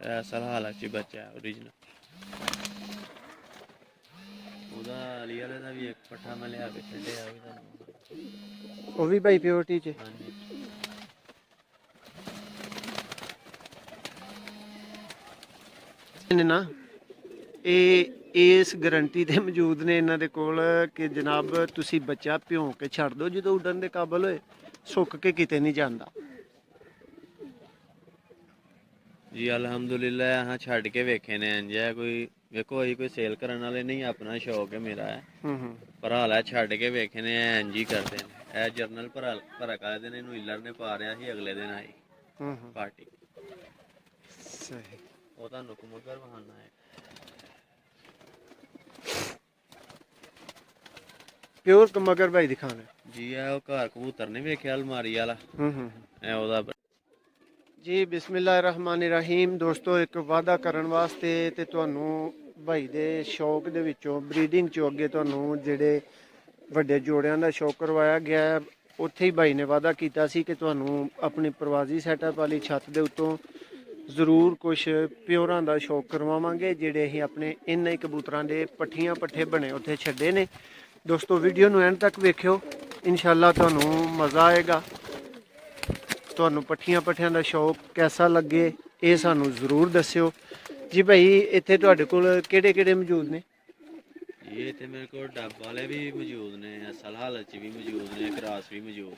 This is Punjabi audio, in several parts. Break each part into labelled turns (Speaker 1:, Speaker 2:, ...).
Speaker 1: असल हालत च बच्चा है ओरिजिनल। ਉਹਦਾ ਅਲੀ ਵਾਲੇ ਦਾ ਵੀ ਇੱਕ ਪੱਠਾ ਮੈਂ ਲਿਆ ਕੇ ਛੱਡਿਆ ਵੀ ਤੁਹਾਨੂੰ।
Speaker 2: ਉਹ ਵੀ ਭਾਈ ਪਿਓਰਟੀ ਚ।
Speaker 1: ਹਾਂਜੀ
Speaker 2: ਨੇ ਨਾ ਇਹ ਇਸ ਗਰੰਟੀ ਤੇ ਮੌਜੂਦ ਨੇ ਇਹਨਾਂ ਦੇ ਕੋਲ ਕਿ ਜਨਾਬ ਤੁਸੀਂ ਬੱਚਾ ਭਿਉਂ ਕੇ ਛੱਡ ਦਿਓ, ਜਦੋਂ ਉੱਡਣ ਦੇ ਕਾਬਲ ਹੋਏ ਸੁੱਕ ਕੇ ਕਿਤੇ ਨਹੀਂ ਜਾਂਦਾ।
Speaker 1: ਜੀ ਅਲਹਮਦੁਲਿਲਾ ਹਾਂ ਛੱਡ ਕੇ ਵੇਖੇ ਨੇ ਇੰਜ ਹੈ ਕੋਈ ਵੇਖੋ ਅਸੀਂ ਕੋਈ ਸੇਲ ਕਰਨ ਵਾਲੇ ਨਹੀਂ, ਆਪਣਾ ਸ਼ੌਕ ਹੈ ਮੇਰਾ ਹੈ। ਪਰ ਹਾਲਾ ਛੱਡ ਕੇ ਵੇਖੇ ਨੇ ਇੰਜ ਹੀ ਕਰਦੇ ਨੇ। ਇਹ ਜਰਨਲ ਭਰਕ ਵਾਲੇ ਦਿਨ ਇਹਨੂੰ ਹਿੱਲਰ ਨੇ ਪਾ ਰਿਹਾ ਸੀ, ਅਗਲੇ ਦਿਨ ਆਈ ਪਾਰਟੀ।
Speaker 2: ਸਹੀ।
Speaker 1: ਉਹ ਤੁਹਾਨੂੰ ਕਬੂਤਰ ਬਹਾਨਾ ਹੈ।
Speaker 2: ਪਿਓਰ ਮਗਰ ਭਾਈ ਦਿਖਾਣਾ
Speaker 1: ਜੀ ਇਹ ਉਹ ਘਰ ਕਬੂਤਰ ਨਹੀਂ ਵੇਖਿਆ ਅਲਮਾਰੀ ਵਾਲਾ, ਇਹ ਉਹਦਾ
Speaker 2: ਜੀ। ਬਿਸਮਿਲ੍ਲਾਹਿਰਰਹਿਮਾਨਿਰਰਹੀਮ। ਦੋਸਤੋ ਇੱਕ ਵਾਅਦਾ ਕਰਨ ਵਾਸਤੇ ਤੇ ਤੁਹਾਨੂੰ ਭਾਈ ਦੇ ਸ਼ੌਕ ਦੇ ਵਿੱਚੋਂ ਬਰੀਡਿੰਗ ਚੋਂ ਅੱਗੇ ਤੁਹਾਨੂੰ ਜਿਹੜੇ ਵੱਡੇ ਜੋੜਿਆਂ ਦਾ ਸ਼ੌਕ ਕਰਵਾਇਆ ਗਿਆ, ਉੱਥੇ ਹੀ ਭਾਈ ਨੇ ਵਾਅਦਾ ਕੀਤਾ ਸੀ ਕਿ ਤੁਹਾਨੂੰ ਆਪਣੀ ਪ੍ਰਵਾਜ਼ੀ ਸੈਟਅਪ ਵਾਲੀ ਛੱਤ ਦੇ ਉੱਤੋਂ ਜ਼ਰੂਰ ਕੁਛ ਪਿਓਰਾਂ ਦਾ ਸ਼ੌਕ ਕਰਵਾਵਾਂਗੇ, ਜਿਹੜੇ ਅਸੀਂ ਆਪਣੇ ਇਹਨਾਂ ਹੀ ਕਬੂਤਰਾਂ ਦੇ ਪੱਠੀਆਂ ਪੱਠੇ ਬਣੇ ਉੱਥੇ ਛੱਡੇ ਨੇ। ਦੋਸਤੋ ਵੀਡੀਓ ਨੂੰ ਐਂਡ ਤੱਕ ਵੇਖਿਓ, ਇਨਸ਼ਾਅੱਲਾ ਤੁਹਾਨੂੰ ਮਜ਼ਾ ਆਏਗਾ। ਤੁਹਾਨੂੰ ਪੱਠੀਆਂ ਪੱਠਿਆਂ ਦਾ ਸ਼ੌਕ ਕੈਸਾ ਲੱਗੇ ਇਹ ਸਾਨੂੰ ਜ਼ਰੂਰ ਦੱਸਿਓ ਜੀ। ਭਾਈ ਇੱਥੇ ਤੁਹਾਡੇ ਕੋਲ ਕਿਹੜੇ ਕਿਹੜੇ ਮੌਜੂਦ ਨੇ?
Speaker 1: ਇਹ ਤੇ ਮੇਰੇ ਕੋਲ ਡੱਬ ਵਾਲੇ ਵੀ ਮੌਜੂਦ ਨੇ, ਅਸਲ ਹਾਲਤ ਚ ਵੀ ਮੌਜੂਦ ਨੇ, ਕਰਾਸ ਵੀ ਮੌਜੂਦ।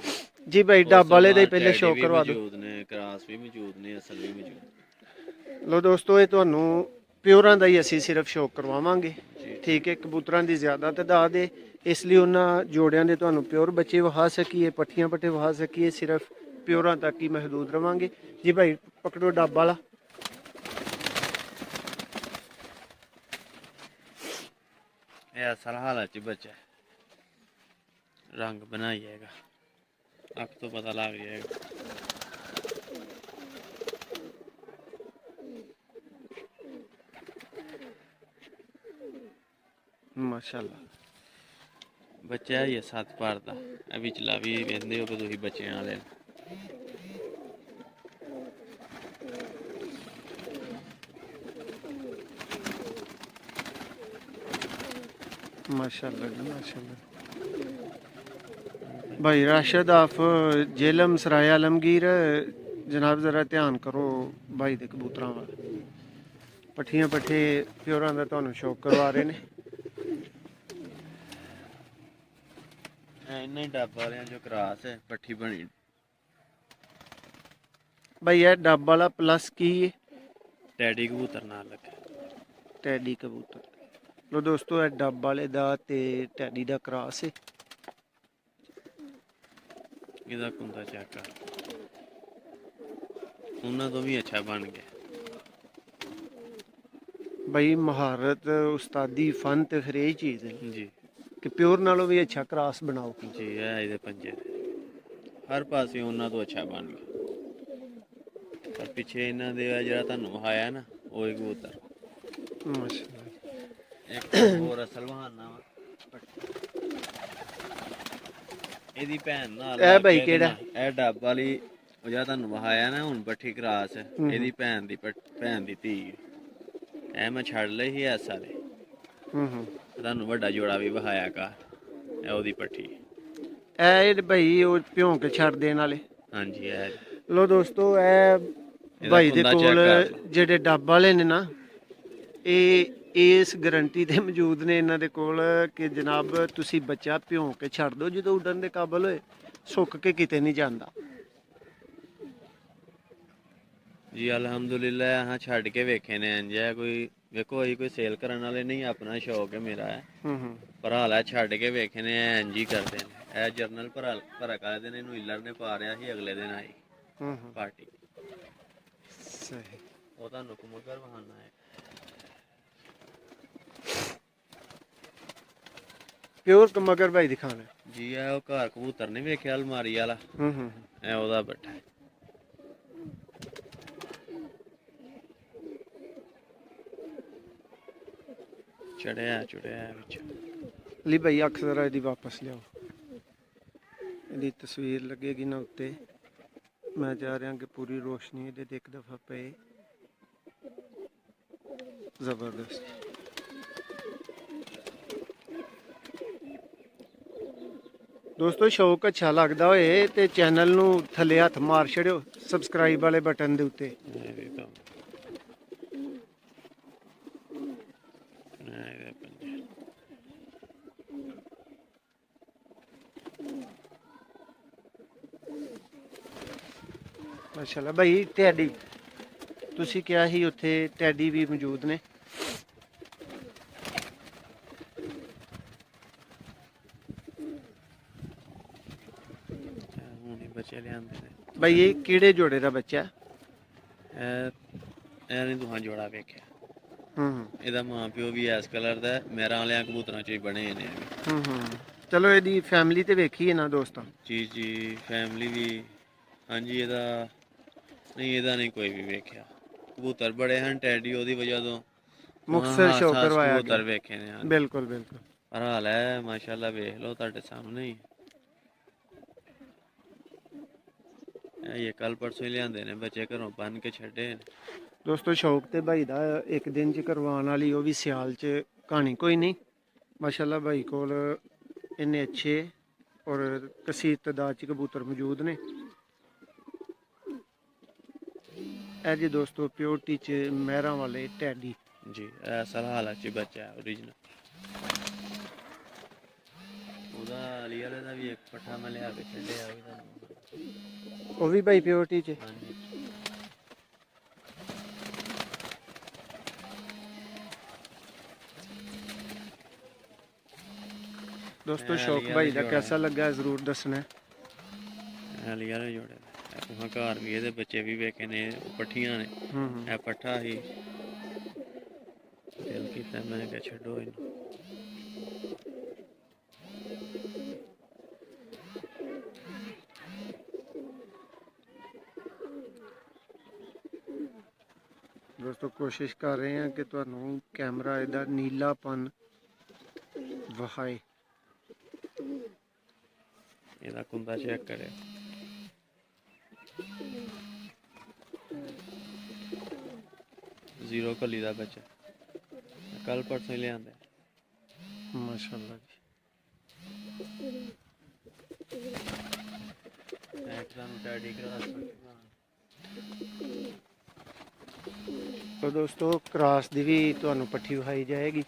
Speaker 2: ਜੀ ਭਾਈ ਡੱਬ ਵਾਲੇ ਦਾ ਹੀ ਪਹਿਲੇ ਸ਼ੌਕ ਕਰਵਾ ਦਿਓ।
Speaker 1: ਮੌਜੂਦ ਨੇ, ਕਰਾਸ ਵੀ ਮੌਜੂਦ ਨੇ, ਅਸਲ ਵੀ ਮੌਜੂਦ।
Speaker 2: ਲੋ ਦੋਸਤੋ ਇਹ ਤੁਹਾਨੂੰ ਪਿਓਰਾਂ ਦਾ ਹੀ ਅਸੀਂ ਸਿਰਫ ਸ਼ੌਕ ਕਰਵਾਵਾਂਗੇ, ਠੀਕ ਹੈ। ਕਬੂਤਰਾਂ ਦੀ ਜ਼ਿਆਦਾ ਤਾਦਾਦ ਹੈ, ਇਸ ਲਈ ਉਹਨਾਂ ਜੋੜਿਆਂ ਦੇ ਤੁਹਾਨੂੰ ਪਿਓਰ ਬੱਚੇ ਵਿਖਾ ਸਕੀਏ, ਪੱਠੀਆਂ ਪੱਠੇ ਵਿਖਾ ਸਕੀਏ, ਸਿਰਫ ਪਿਓਰਾਂ ਤੱਕ ਹੀ ਮਹਦੂਦ ਰਵਾਂਗੇ ਜੀ। ਭਾਈ ਪਕੜੋ ਡੱਬ ਵਾਲਾ।
Speaker 1: ਇਹ ਅਸਲ ਹਾਲਤ ਚ ਬੱਚਾ ਰੰਗ ਬਣਾ ਜਾਏਗਾ, ਅੱਖ ਤੋਂ ਪਤਾ ਲੱਗ ਜਾਏਗਾ।
Speaker 2: ਮਾਸ਼ਾਅੱਲਾ
Speaker 1: ਬੱਚਾ ਹੀ 7 ਪਰ ਦਾ। ਇਹ ਵਿਚਲਾ ਵੀ ਵੇਖਦੇ ਹੋ ਕਿ ਤੁਸੀਂ ਬੱਚਿਆਂ ਵਾਲੇ
Speaker 2: माशाल्लाह जी माशाल्लाह। भाई राशिद आफ जेलम सराय आलमगीर जनाब ज़रा ध्यान करो भाई दे कबूतरां वाल, पट्ठियां पट्ठे प्योरां दा तुहानूं शौक करवा रहे ने।
Speaker 1: इन्ना ही डब वाले जो क्रास है पट्ठी बनी।
Speaker 2: भाई यह डब वाला प्लस की है?
Speaker 1: टैडी कबूतर नाल लगे।
Speaker 2: टैडी कबूतर। लो दोस्तों यह डब वाले दा ते टैडी दा क्रॉस है।
Speaker 1: ਇਹਦਾ ਕੁੰਦਾ ਚੈੱਕ ਕਰ, ਉਹਨਾਂ ਤੋਂ ਵੀ ਅੱਛਾ ਬਣ ਗਿਆ।
Speaker 2: भाई महारत उस्तादी फन तो फिर यही चीज़ है
Speaker 1: जी
Speaker 2: कि प्योर नालों भी अच्छा क्रॉस बनाओ
Speaker 1: जी। है ਇਹਦੇ ਪੰਜੇ ਹਰ ਪਾਸੇ ਉਹਨਾਂ ਤੋਂ ਅੱਛਾ ਬਣ ਗਿਆ। ਪਰ ਪਿੱਛੇ ਇਹਨਾਂ ਦੇ ਜਿਹੜਾ ਤੁਹਾਨੂੰ ਵਿਖਾਇਆ ਨਾ ਉਹ ਹੀ ਕਬੂਤਰ
Speaker 2: माशाल्लाह।
Speaker 1: ਇੱਕ ਹੋਰ ਅਸਲ ਬਹਾਨਾ ਵਾ ਇਹਦੀ ਭੈਣ ਨਾਲ।
Speaker 2: ਇਹ ਭਾਈ ਕਿਹੜਾ?
Speaker 1: ਇਹ ਡੱਬ ਵਾਲੀ ਉਹ ਜਿਹੜਾ ਤੁਹਾਨੂੰ ਵਿਖਾਇਆ ਨਾ ਹੁਣ ਪੱਠੀ ਕਰਾਸ, ਇਹਦੀ ਭੈਣ ਦੀ ਧੀ। ਇਹ ਮੈਂ ਛੱਡ ਲਈ ਸੀ ਐਸਾ ਦੇ। ਤੁਹਾਨੂੰ ਵੱਡਾ ਜੋੜਾ ਵੀ ਵਿਖਾਇਆ ਕਾ, ਇਹ ਉਹਦੀ ਪੱਠੀ।
Speaker 2: ਇਹ ਭਾਈ ਉਹ ਭਿਉਂ ਕੇ ਛੱਡ ਦੇਣ ਵਾਲੇ।
Speaker 1: ਹਾਂਜੀ ਇਹ
Speaker 2: ਲੋ ਦੋਸਤੋ ਇਹ ਭਾਈ ਦੇ ਕੋਲ ਜਿਹੜੇ ਡੱਬ ਵਾਲੇ ਨੇ ਨਾ, ਇਹ ਇਸ ਗਰੰਟੀ ਤੇ ਮੌਜੂਦ ਨੇ ਇਹਨਾਂ ਦੇ ਕੋਲ ਕਿ ਜਨਾਬ ਤੁਸੀਂ ਬੱਚਾ ਭਿਉਂ ਕੇ ਛੱਡ ਦਿਓ, ਜਦੋਂ ਉੱਡਣ ਦੇ ਕਾਬਲ ਹੋਏ ਸੁੱਕ ਕੇ ਕਿਤੇ ਨਹੀਂ ਜਾਂਦਾ
Speaker 1: ਜੀ। ਅਲਹਮਦੁਲਿਲਾ ਹਾਂ ਛੱਡ ਕੇ ਵੇਖੇ ਨੇ ਇੰਜ ਹੈ ਕੋਈ ਵੇਖੋ ਅਸੀਂ ਕੋਈ ਸੇਲ ਕਰਨ ਵਾਲੇ ਨਹੀਂ, ਆਪਣਾ ਸ਼ੌਕ ਹੈ ਮੇਰਾ ਹੈ। ਪਰ ਹਾਲਾ ਛੱਡ ਕੇ ਵੇਖੇ ਨੇ ਇੰਜ ਹੀ ਕਰਦੇ ਨੇ। ਇਹ ਜਰਨਲ ਭਰਕ ਵਾਲੇ ਦਿਨ ਇਹਨੂੰ ਹਿੱਲਰ ਨੇ ਪਾ ਰਿਹਾ ਸੀ, ਅਗਲੇ ਦਿਨ ਆਈ ਪਾਰਟੀ।
Speaker 2: ਸਹੀ।
Speaker 1: ਉਹ ਤੁਹਾਨੂੰ ਕਬੂਤਰ ਬਹਾਨਾ ਹੈ।
Speaker 2: ਪਿਓਰ ਮਗਰ ਭਾਈ ਦਿਖਾਣਾ
Speaker 1: ਜੀ ਇਹ ਉਹ ਘਰ ਕਬੂਤਰ ਨਹੀਂ ਵੇਖਿਆ ਅਲਮਾਰੀ ਵਾਲਾ, ਇਹ ਉਹਦਾ ਬੱਠਾ ਹੈ। ਚੜਿਆ ਵਿੱਚ
Speaker 2: ਲਈ ਭਾਈ ਅੱਖ ਜ਼ਰਾ ਇਹਦੀ ਵਾਪਸ ਲਿਆਓ, ਇਹਦੀ ਤਸਵੀਰ ਲੱਗੇਗੀ ਨਾ ਉੱਤੇ। ਮੈਂ ਚਾਹ ਰਿਹਾ ਕਿ ਪੂਰੀ ਰੋਸ਼ਨੀ ਇਹਦੇ ਤੇ ਇੱਕ ਦਫਾ ਪਏ। ਜ਼ਬਰਦਸਤ। ਦੋਸਤੋ ਸ਼ੌਕ ਅੱਛਾ ਲੱਗਦਾ ਹੋਏ ਤੇ ਚੈਨਲ ਨੂੰ ਥੱਲੇ ਹੱਥ ਮਾਰ ਛੜਿਓ ਸਬਸਕ੍ਰਾਈਬ ਵਾਲੇ ਬਟਨ ਦੇ ਉੱਤੇ।
Speaker 1: ਇਹ ਵੀ ਕੰਮ ਇਹਦੇ ਪੰਜੇ
Speaker 2: ਮਾਸ਼ਾਅੱਲਾ ਭਾਈ। ਟੈਡੀ ਤੁਸੀਂ ਕਿਹਾ ਸੀ ਉੱਥੇ ਟੈਡੀ ਵੀ ਮੌਜੂਦ ਨੇ।
Speaker 1: ਹੁਣ ਹੀ ਬੱਚੇ ਲਿਆਂਦੇ ਨੇ।
Speaker 2: ਭਾਈ ਇਹ ਕਿਹੜੇ ਜੋੜੇ ਦਾ ਬੱਚਾ ਹੈ?
Speaker 1: ਇਹ ਨਹੀਂ ਤੁਹਾਂ ਜੋੜਾ ਵੇਖਿਆ।
Speaker 2: ਹੂੰ
Speaker 1: ਇਹਦਾ ਮਾਂ ਪਿਓ ਵੀ ਇਸ ਕਲਰ ਦਾ ਹੈ, ਮੇਰਾ ਵਾਲਿਆਂ ਕਬੂਤਰਾਂ ਚੋਂ ਹੀ ਬਣੇ ਨੇ ਇਹ ਵੀ।
Speaker 2: ਹੂੰ। ਚਲੋ ਇਹਦੀ ਫੈਮਿਲੀ ਤੇ ਵੇਖੀ ਹੈ ਨਾ ਦੋਸਤਾਂ।
Speaker 1: ਜੀ ਫੈਮਿਲੀ ਵੀ ਹਾਂਜੀ। ਇਹਦਾ ਨਹੀਂ ਕੋਈ ਵੀ ਵੇਖਿਆ। ਕਬੂਤਰ ਬੜੇ ਹਨ ਟੈਡੀ, ਉਹਦੀ ਵਜ੍ਹਾ ਤੋਂ
Speaker 2: ਮੁਕਤਸਰ ਸ਼ੋਅ ਕਰਵਾਇਆ
Speaker 1: ਕਬੂਤਰ
Speaker 2: ਗਿਆ।
Speaker 1: ਵੇਖੇ ਨੇ।
Speaker 2: ਬਿਲਕੁਲ ਬਿਲਕੁਲ।
Speaker 1: ਪਰ ਹਾਲ ਹੈ ਮਾਸ਼ਾਅੱਲਾ, ਵੇਖ ਲਓ ਤੁਹਾਡੇ ਸਾਹਮਣੇ ਹੀ। ਇਹ ਕੱਲ ਪਰਸੋਂ ਹੀ ਲਿਆਂਦੇ ਨੇ ਬੱਚੇ, ਘਰੋਂ ਬੰਨ ਕੇ ਛੱਡੇ ਨੇ।
Speaker 2: ਦੋਸਤੋ ਸ਼ੌਕ ਤੇ ਭਾਈ ਦਾ ਇੱਕ ਦਿਨ ਚ ਕਰਵਾਉਣ ਵਾਲੀ, ਉਹ ਵੀ ਸਿਆਲ ਚ ਕਹਾਣੀ ਕੋਈ ਨਹੀਂ। ਮਾਸ਼ਾਅੱਲਾ ਭਾਈ ਕੋਲ ਇੰਨੇ ਅੱਛੇ ਔਰ ਕਸੀਰ ਤਾਦਾਦ ਚ ਕਬੂਤਰ ਮੌਜੂਦ ਨੇ। ਇਹ ਜੀ ਦੋਸਤੋ ਪਿਓਰਟੀ ਚ ਮਹਿਰਾਂ ਵਾਲੇ ਟੈਡੀ
Speaker 1: ਜੀ। ਇਹ ਅਸਲ ਹਾਲਤ ਚ ਬੱਚਾ ਹੈ ਓਰੀਜਨਲ। ਉਹਦਾ ਅਲੀ ਵਾਲੇ ਦਾ ਵੀ ਇੱਕ ਪੱਠਾ ਮੈਂ ਲਿਆ ਕੇ ਛੱਡਿਆ ਵੀ ਤੁਹਾਨੂੰ।
Speaker 2: ਉਹ ਵੀ ਭਾਈ ਪਿਓਰਟੀ ਚ।
Speaker 1: ਹਾਂਜੀ।
Speaker 2: ਦੋਸਤੋ ਸ਼ੌਕ ਭਾਈ ਦਾ कैसा ਲੱਗਾ ਜ਼ਰੂਰ ਦੱਸਣਾ।
Speaker 1: ਅਲੀ ਵਾਲੇ ਜੋੜੇ ਤੁਹਾਂ ਘਰ ਵੀ ਇਹਦੇ ਬੱਚੇ ਵੀ ਵੇਖੇ ਨੇ, ਪੱਠੀਆਂ ਨੇ। ਇਹ ਪੱਠਾ ਹੀ ਦਿਲ ਕੀਤਾ ਮੈਂ ਕਿਹਾ ਛੱਡੋ ਇਹਨੂੰ।
Speaker 2: ਦੋਸਤੋ ਕੋਸ਼ਿਸ਼ ਕਰ ਰਹੇ ਹਾਂ ਕਿ ਤੁਹਾਨੂੰ ਕੈਮਰਾ ਇਹਦਾ ਨੀਲਾਪਨ ਵਿਖਾਏ।
Speaker 1: ਇਹਦਾ ਕੁੰਦਾ ਚੈੱਕ ਕਰਿਓ। ਜ਼ੀਰੋ ਕਲੀ ਦਾ ਬੱਚਾ, ਕੱਲ ਪਰਸੋਂ ਹੀ ਲਿਆਂਦਾ।
Speaker 2: ਮਾਸ਼ਾਅੱਲਾ ਜੀ।
Speaker 1: ਇੱਕਦਮ ਟੈਡੀ ਕਰਾਸ।
Speaker 2: तो दोस्तों क्रास दी भी ਤੁਹਾਨੂੰ ਪੱਠੀ ਵਿਖਾਈ ਜਾਏਗੀ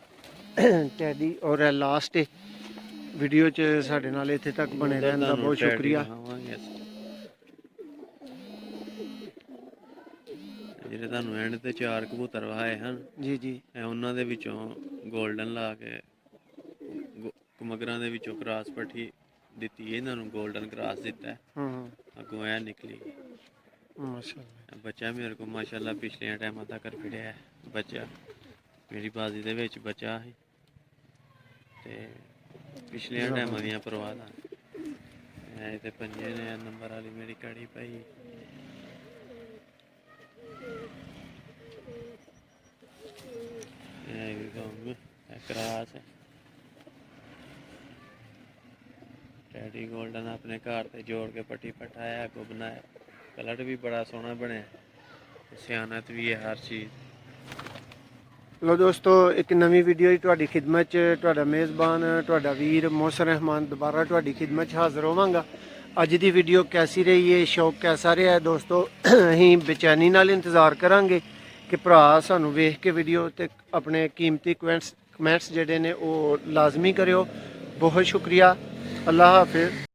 Speaker 2: ਟੈਡੀ। ਔਰ ਲਾਸਟ ਵੀਡੀਓ ਚ ਸਾਡੇ ਨਾਲ ਇੱਥੇ ਤੱਕ ਬਣੇ ਰਹਿਣ ਦਾ ਬਹੁਤ ਸ਼ੁਕਰੀਆ।
Speaker 1: ਜਿਹੜੇ ਤੁਹਾਨੂੰ ਐਂਡ ਤੇ 4 ਕਬੂਤਰ ਵਿਖਾਏ ਹਨ
Speaker 2: ਜੀ ਜੀ,
Speaker 1: ਇਹ ਉਹਨਾਂ ਦੇ ਵਿੱਚੋਂ 골ਡਨ ਲਾ ਕੇ ਮਗਰਾਂ ਦੇ ਵਿੱਚੋਂ ਕਰਾਸ ਪੱਠੀ ਦਿੱਤੀ। ਇਹਨਾਂ ਨੂੰ 골ਡਨ ਕਰਾਸ ਦਿੱਤਾ। ਅੱਗੋਂ ਇਹ ਨਿਕਲੀ
Speaker 2: ਮਾਸ਼ਾਅੱਲਾ।
Speaker 1: ਬੱਚਾ ਮੇਰੇ ਕੋਲ ਮਾਸ਼ਾਅੱਲਾ ਪਿਛਲੇ ਟਾਈਮਾਂ ਤੱਕ ਫਿੜਿਆ ਹੈ ਬੱਚਾ। ਮੇਰੀ ਬਾਜ਼ੀ ਦੇ ਵਿੱਚ ਬੱਚਾ ਸੀ ਤੇ ਪਿਛਲੇ ਟਾਈਮਾਂ ਦੀਆਂ ਪਰਵਾਦਾਂ ਇਹ ਤੇ ਪੰਜੇ ਨੇ ਨੰਬਰ ਵਾਲੀ ਮੇਰੀ ਕੜੀ ਪਈ। ਇਹ ਵੀ ਕਹੂੰਗਾ ਕਰਾਸ ਹੈ ਟੈਡੀ 골ਡਨ ਆਪਣੇ ਘਰ ਤੇ ਜੋੜ ਕੇ ਪੱਟੀ ਪਟਾਇਆ, ਅੱਗੋਂ ਬਣਾਇਆ। कलर भी बड़ा सोहना बनया, सियानत भी है हर चीज़।
Speaker 2: लो दोस्तों एक नवी वीडियो तुहाडी खिदमत च तुहाडा मेज़बान तुहाडा वीर मोहसिन रहमान दोबारा तुहाडी खिदमत च हाज़र होवांगा। अज दी वीडियो कैसी रही है, शौक कैसा रहा है दोस्तों, अहीं बेचैनी नाल इंतज़ार करांगे कि भरा सानू वेख के वीडियो ते अपने कीमती कमेंट्स जिहड़े ने वो लाजमी करियो। बहुत शुक्रिया। अल्लाह हाफिज़।